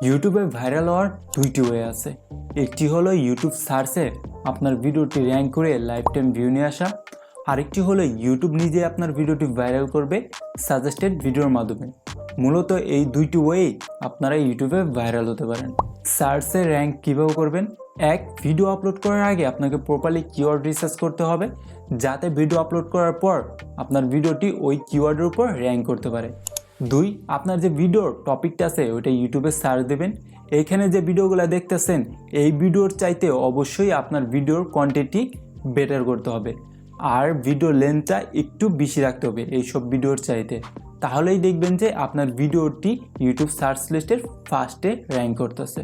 ইউটিউবে ভাইরাল হওয়ার দুইটি ওয়ে আছে। একটি হলো ইউটিউব সার্চে আপনার ভিডিওটি র্যাঙ্ক করে লাইফ টাইম ভিউ নিয়ে আসা, আরেকটি হলো ইউটিউব নিজে আপনার ভিডিওটি ভাইরাল করবে সাজেস্টেড ভিডিওর মাধ্যমে। মূলত এই দুইটি ওয়েই আপনারা ইউটিউবে ভাইরাল হতে পারেন। সার্চে র্যাঙ্ক কীভাবে করবেন? এক, ভিডিও আপলোড করার আগে আপনাকে প্রপারলি কিওয়ার্ড রিসার্চ করতে হবে, যাতে ভিডিও আপলোড করার পর আপনার ভিডিওটি ওই কিওয়ার্ডের উপর র্যাঙ্ক করতে পারে। দুই, আপনার যে ভিডিওর টপিকটা আছে ওইটা ইউটিউবে সার্চ দেবেন। এইখানে যে ভিডিওগুলো দেখতেছেন এই ভিডিওর চাইতে অবশ্যই আপনার ভিডিওর কোয়ান্টিটি বেটার করতে হবে, আর ভিডিও লেন্থটা একটু বেশি রাখতে হবে এইসব ভিডিওর চাইতে। তাহলেই দেখবেন যে আপনার ভিডিওটি ইউটিউব সার্চ লিস্টের ফার্স্টে র্যাঙ্ক করতেছে।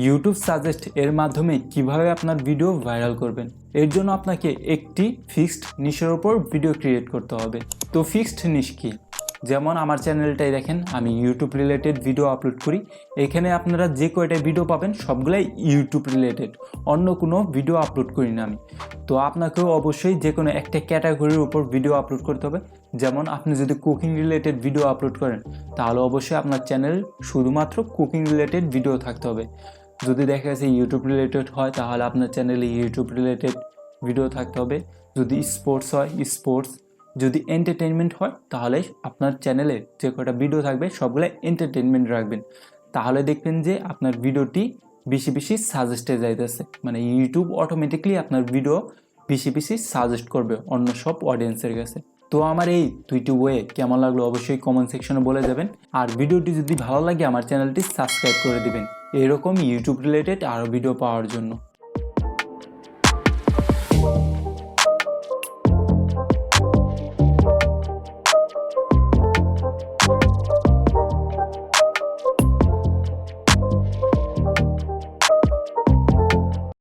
ইউটিউব সাজেস্ট এর মাধ্যমে কিভাবে আপনার ভিডিও ভাইরাল করবেন, এর জন্য আপনাকে একটি ফিক্সড নিশের ওপর ভিডিও ক্রিয়েট করতে হবে। তো ফিক্সড নিশ কি? যেমন আমার চ্যানেলটাই দেখেন, আমি ইউটিউব রিলেটেড ভিডিও আপলোড করি। এখানে আপনারা যে কয়টা ভিডিও পাবেন সবগুলাই ইউটিউব রিলেটেড, অন্য কোনো ভিডিও আপলোড করি না আমি। তো আপনাকেও অবশ্যই যে কোনো একটা ক্যাটাগরির উপর ভিডিও আপলোড করতে হবে। যেমন আপনি যদি কুকিং রিলেটেড ভিডিও আপলোড করেন তাহলে অবশ্যই আপনার চ্যানেল শুধুমাত্র কুকিং রিলেটেড ভিডিও থাকতে হবে। যদি দেখা যাচ্ছে ইউটিউব রিলেটেড হয় তাহলে আপনার চ্যানেলে ইউটিউব রিলেটেড ভিডিও থাকতে হবে। যদি স্পোর্টস হয় স্পোর্টস, যদি এন্টারটেনমেন্ট হয় তাহলে আপনার চ্যানেলে যে কটা ভিডিও থাকবে সবগুলো এন্টারটেনমেন্ট রাখবেন। তাহলে দেখবেন যে আপনার ভিডিওটি বেশি বেশি সাজেস্টে যাইতেছে, মানে ইউটিউব অটোমেটিকলি আপনার ভিডিও বেশি বেশি সাজেস্ট করবে অন্য সব অডিয়েন্সের কাছে। তো আমার এই দুইটি ওয়ে কেমন লাগলো অবশ্যই কমেন্ট সেকশনে বলে যাবেন। আর ভিডিওটি যদি ভালো লাগে আমার চ্যানেলটি সাবস্ক্রাইব করে দিবেন এরকম ইউটিউব রিলেটেড আরও ভিডিও পাওয়ার জন্য।